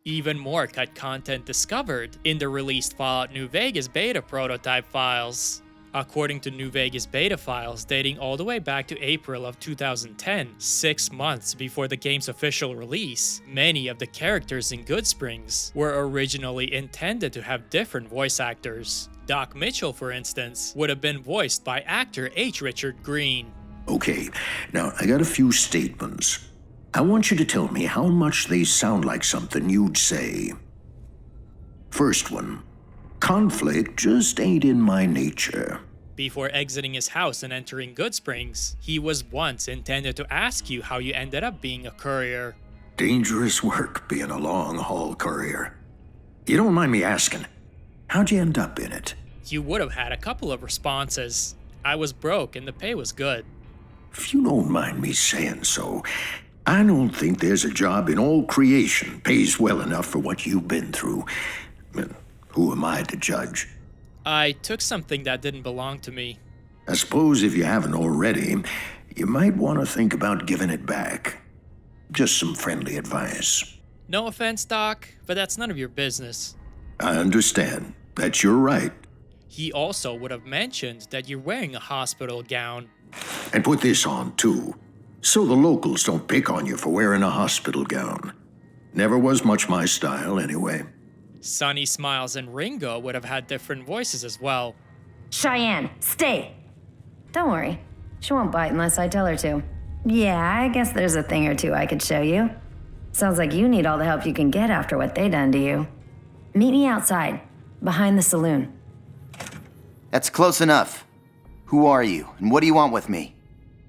Even more cut content discovered in the released Fallout New Vegas beta prototype files. According to New Vegas beta files dating all the way back to April of 2010, 6 months before the game's official release, many of the characters in Goodsprings were originally intended to have different voice actors. Doc Mitchell, for instance, would have been voiced by actor H. Richard Green. Okay, now I got a few statements. I want you to tell me how much they sound like something you'd say. First one. Conflict just ain't in my nature. Before exiting his house and entering Goodsprings, he was once intended to ask you how you ended up being a courier. Dangerous work being a long-haul courier. You don't mind me asking, how'd you end up in it? You would have had a couple of responses. I was broke and the pay was good. If you don't mind me saying so, I don't think there's a job in all creation pays well enough for what you've been through. Who am I to judge? I took something that didn't belong to me. I suppose if you haven't already, you might want to think about giving it back. Just some friendly advice. No offense, Doc, but that's none of your business. I understand. That's your right. He also would have mentioned that you're wearing a hospital gown. And put this on, too, so the locals don't pick on you for wearing a hospital gown. Never was much my style, anyway. Sunny Smiles and Ringo would have had different voices as well. Cheyenne, stay! Don't worry. She won't bite unless I tell her to. Yeah, I guess there's a thing or two I could show you. Sounds like you need all the help you can get after what they done to you. Meet me outside, behind the saloon. That's close enough. Who are you, and what do you want with me?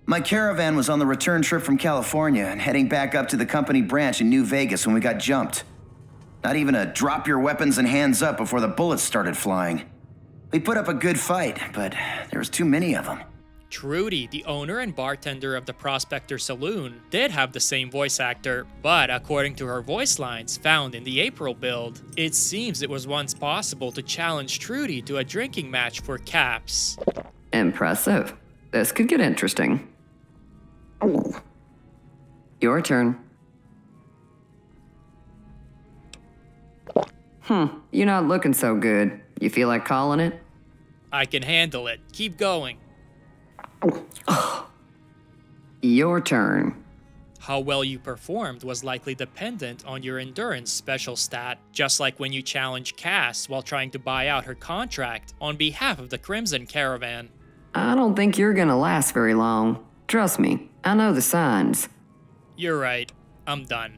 My caravan was on the return trip from California and heading back up to the company branch in New Vegas when we got jumped. Not even a drop your weapons and hands up before the bullets started flying. We put up a good fight, but there was too many of them. Trudy, the owner and bartender of the Prospector Saloon, did have the same voice actor, but according to her voice lines found in the April build, it seems it was once possible to challenge Trudy to a drinking match for caps. Impressive. This could get interesting. Your turn. You're not looking so good. You feel like calling it? I can handle it. Keep going. Your turn. How well you performed was likely dependent on your endurance special stat, just like when you challenged Cass while trying to buy out her contract on behalf of the Crimson Caravan. I don't think you're gonna last very long. Trust me, I know the signs. You're right. I'm done.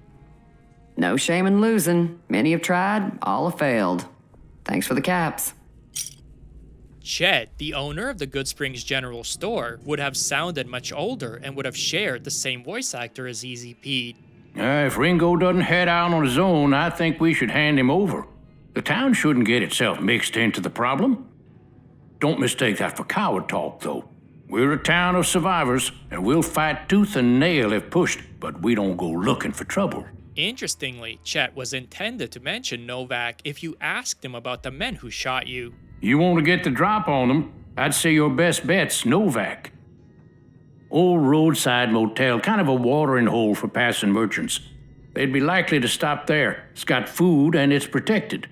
No shame in losing. Many have tried, all have failed. Thanks for the caps. Chet, the owner of the Goodsprings General Store, would have sounded much older and would have shared the same voice actor as Easy Pete. If Ringo doesn't head out on his own, I think we should hand him over. The town shouldn't get itself mixed into the problem. Don't mistake that for coward talk, though. We're a town of survivors, and we'll fight tooth and nail if pushed, but we don't go looking for trouble. Interestingly, Chet was intended to mention Novak if you asked him about the men who shot you. You want to get the drop on them, I'd say your best bet's Novak. Old roadside motel, kind of a watering hole for passing merchants. They'd be likely to stop there. It's got food and it's protected.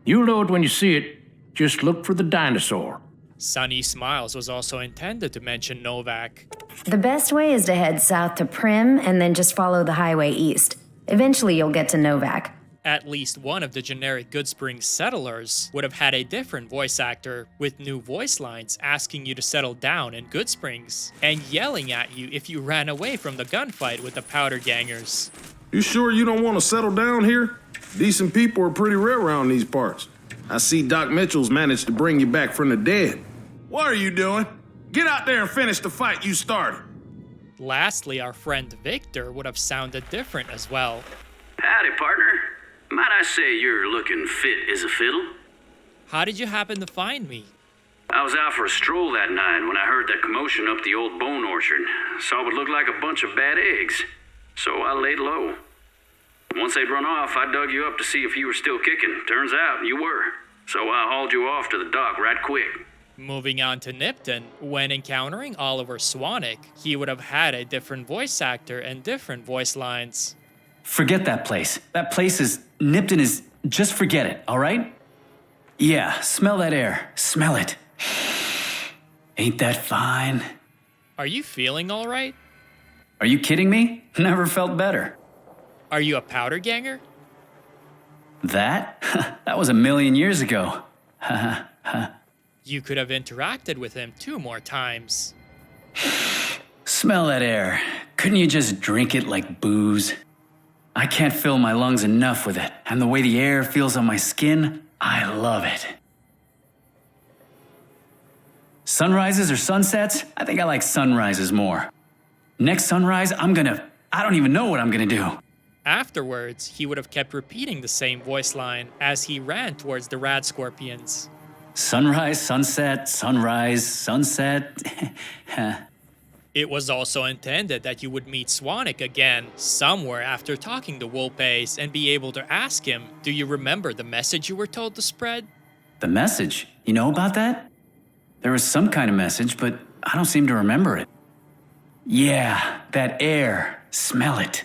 You'll know it when you see it. Just look for the dinosaur. Sunny Smiles was also intended to mention Novak. The best way is to head south to Prim and then just follow the highway east. Eventually you'll get to Novak. At least one of the generic Goodsprings settlers would have had a different voice actor, with new voice lines asking you to settle down in Goodsprings, and yelling at you if you ran away from the gunfight with the Powder Gangers. You sure you don't want to settle down here? Decent people are pretty rare around these parts. I see Doc Mitchell's managed to bring you back from the dead. What are you doing? Get out there and finish the fight you started. Lastly, our friend Victor would have sounded different as well. Howdy, partner. Might I say you're looking fit as a fiddle? How did you happen to find me? I was out for a stroll that night when I heard that commotion up the old bone orchard. Saw what looked like a bunch of bad eggs. So I laid low. Once they'd run off, I dug you up to see if you were still kicking. Turns out you were. So I hauled you off to the dock right quick. Moving on to Nipton, when encountering Oliver Swanick, he would have had a different voice actor and different voice lines. Forget that place. That place is... Nipton is... Just forget it, all right? Yeah, smell that air. Smell it. Ain't that fine? Are you feeling all right? Are you kidding me? Never felt better. Are you a powder ganger? That? That was 1,000,000 years ago. You could have interacted with him 2 more times. Smell that air. Couldn't you just drink it like booze? I can't fill my lungs enough with it, and the way the air feels on my skin, I love it. Sunrises or sunsets? I think I like sunrises more. Next sunrise, I don't even know what I'm gonna do. Afterwards, he would have kept repeating the same voice line as he ran towards the rad scorpions. Sunrise, sunset, sunrise, sunset. It was also intended that you would meet Swanick again, somewhere after talking to Wolpace, and be able to ask him, do you remember the message you were told to spread? The message? You know about that? There was some kind of message, but I don't seem to remember it. Yeah, that air. Smell it.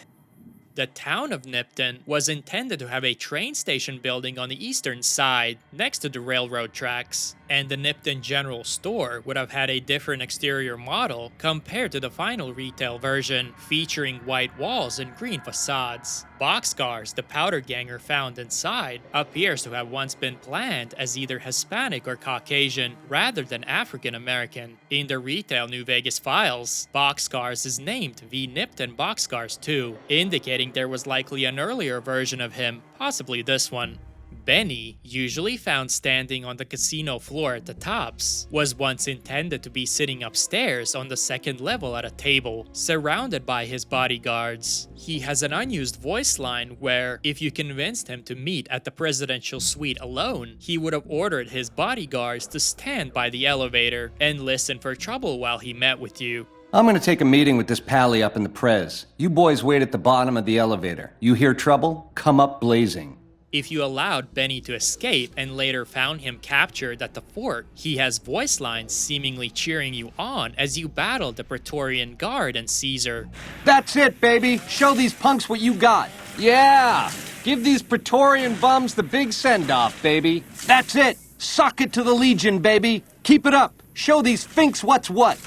The town of Nipton was intended to have a train station building on the eastern side, next to the railroad tracks, and the Nipton General Store would have had a different exterior model compared to the final retail version, featuring white walls and green facades. Boxcars the powder ganger found inside appears to have once been planned as either Hispanic or Caucasian, rather than African American. In the retail New Vegas files, Boxcars is named V. Nipton Boxcars 2, indicating there was likely an earlier version of him, possibly this one. Benny, usually found standing on the casino floor at the tops, was once intended to be sitting upstairs on the 2nd level at a table, surrounded by his bodyguards. He has an unused voice line where, if you convinced him to meet at the presidential suite alone, he would have ordered his bodyguards to stand by the elevator and listen for trouble while he met with you. I'm gonna take a meeting with this pally up in the Prez. You boys wait at the bottom of the elevator. You hear trouble? Come up blazing. If you allowed Benny to escape and later found him captured at the fort, he has voice lines seemingly cheering you on as you battle the Praetorian Guard and Caesar. That's it, baby. Show these punks what you got. Yeah! Give these Praetorian bums the big send-off, baby. That's it. Suck it to the Legion, baby. Keep it up. Show these finks what's what.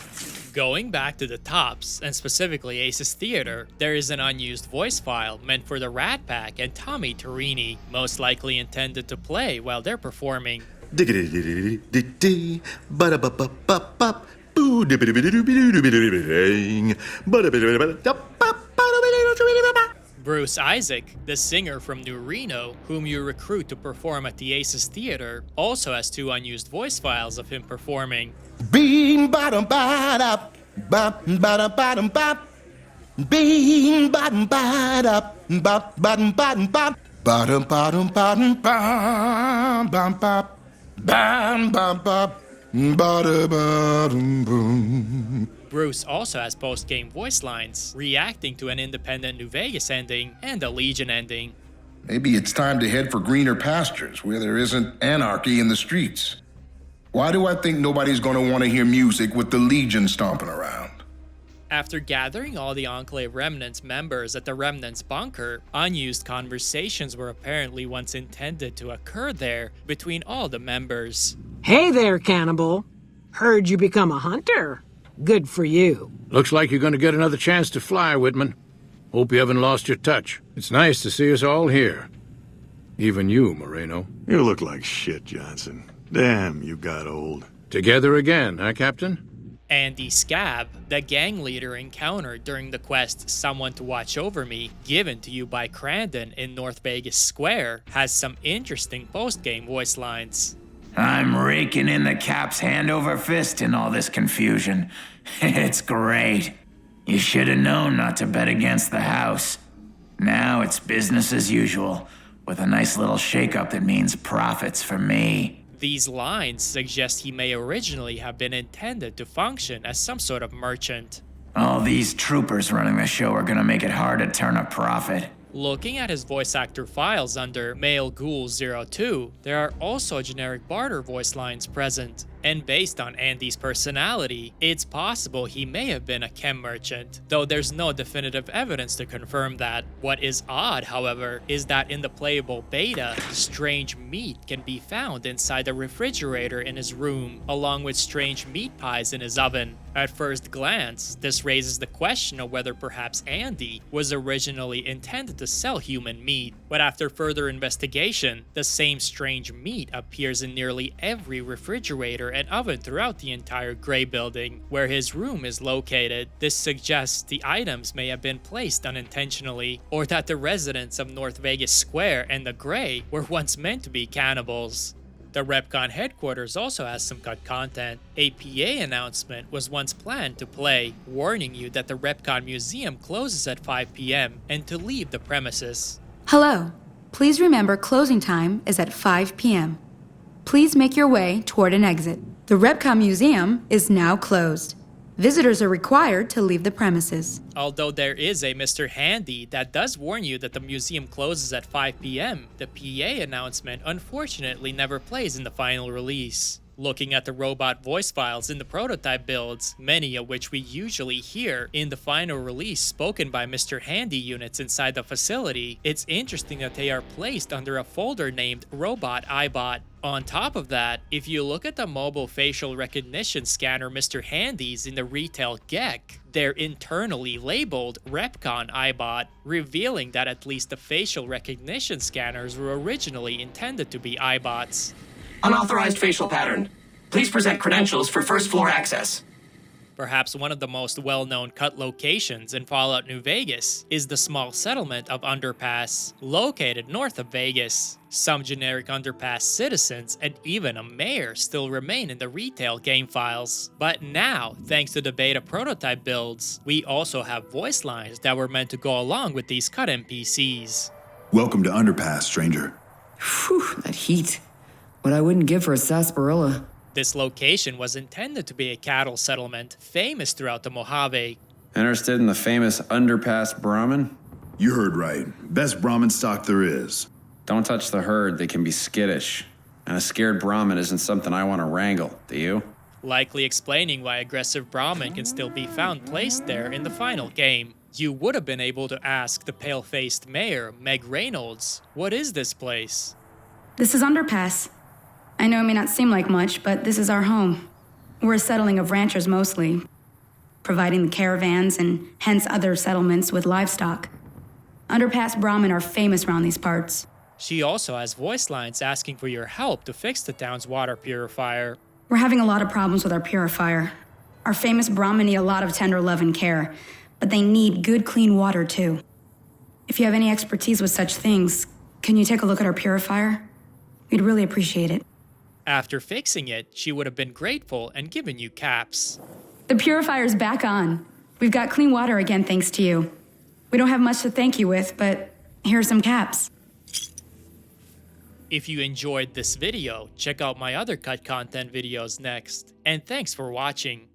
Going back to the tops, and specifically Ace's Theater, there is an unused voice file meant for the Rat Pack and Tommy Torini, most likely intended to play while they're performing. Bruce Isaac, the singer from New Reno, whom you recruit to perform at the Ace's Theater, also has 2 unused voice files of him performing. Bean bottom bada bop bada bottom bop. Bean bottom bada bop bottom bottom bop. Bottom bottom bottom bop bop bop. Bam bop bop. Bada bottom boom. Bruce also has post-game voice lines, reacting to an independent New Vegas ending and a Legion ending. Maybe it's time to head for greener pastures where there isn't anarchy in the streets. Why do I think nobody's going to want to hear music with the Legion stomping around? After gathering all the Enclave Remnants members at the Remnants bunker, unused conversations were apparently once intended to occur there between all the members. Hey there, cannibal. Heard you become a hunter. Good for you. Looks like you're going to get another chance to fly, Whitman. Hope you haven't lost your touch. It's nice to see us all here. Even you, Moreno. You look like shit, Johnson. Damn, you got old. Together again, huh, Captain? Andy Scabb, the gang leader encountered during the quest Someone to Watch Over Me, given to you by Crandon in North Vegas Square, has some interesting post-game voice lines. I'm raking in the Cap's hand over fist in all this confusion. It's great. You should have known not to bet against the house. Now it's business as usual, with a nice little shakeup that means profits for me. These lines suggest he may originally have been intended to function as some sort of merchant. All these troopers running the show are gonna make it hard to turn a profit. Looking at his voice actor files under Male Ghoul 02, there are also generic barter voice lines present, And based on Andy's personality, it's possible he may have been a chem merchant, though there's no definitive evidence to confirm that. What is odd, however, is that in the playable beta, strange meat can be found inside the refrigerator in his room, along with strange meat pies in his oven. At first glance, this raises the question of whether perhaps Andy was originally intended to sell human meat, but after further investigation, the same strange meat appears in nearly every refrigerator and oven throughout the entire Gray building, where his room is located. This suggests the items may have been placed unintentionally, or that the residents of North Vegas Square and the Gray were once meant to be cannibals. The REPCONN headquarters also has some cut content. A PA announcement was once planned to play, warning you that the REPCONN Museum closes at 5 p.m. and to leave the premises. Hello. Please remember closing time is at 5 p.m. Please make your way toward an exit. The REPCONN Museum is now closed. Visitors are required to leave the premises. Although there is a Mr. Handy that does warn you that the museum closes at 5 p.m., the PA announcement unfortunately never plays in the final release. Looking at the robot voice files in the prototype builds, many of which we usually hear in the final release spoken by Mr. Handy units inside the facility, it's interesting that they are placed under a folder named Robot iBot. On top of that, if you look at the mobile facial recognition scanner Mr. Handy's in the retail GEC, they're internally labeled REPCONN iBot, revealing that at least the facial recognition scanners were originally intended to be iBots. Unauthorized facial pattern. Please present credentials for first floor access. Perhaps one of the most well-known cut locations in Fallout New Vegas is the small settlement of Underpass, located north of Vegas. Some generic Underpass citizens and even a mayor still remain in the retail game files. But now, thanks to the beta prototype builds, we also have voice lines that were meant to go along with these cut NPCs. Welcome to Underpass, stranger. Whew, that heat. What I wouldn't give for a sarsaparilla. This location was intended to be a cattle settlement, famous throughout the Mojave. Interested in the famous Underpass Brahmin? You heard right. Best Brahmin stock there is. Don't touch the herd, they can be skittish. And a scared Brahmin isn't something I want to wrangle, do you? Likely explaining why aggressive Brahmin can still be found placed there in the final game. You would have been able to ask the pale-faced mayor, Meg Reynolds, what is this place? This is Underpass. I know it may not seem like much, but this is our home. We're a settling of ranchers mostly, providing the caravans and hence other settlements with livestock. Underpass Brahmin are famous around these parts. She also has voice lines asking for your help to fix the town's water purifier. We're having a lot of problems with our purifier. Our famous Brahmin need a lot of tender love and care, but they need good, clean water too. If you have any expertise with such things, can you take a look at our purifier? We'd really appreciate it. After fixing it, she would have been grateful and given you caps. The purifier's back on. We've got clean water again thanks to you. We don't have much to thank you with, but here are some caps. If you enjoyed this video, check out my other cut content videos next. And thanks for watching.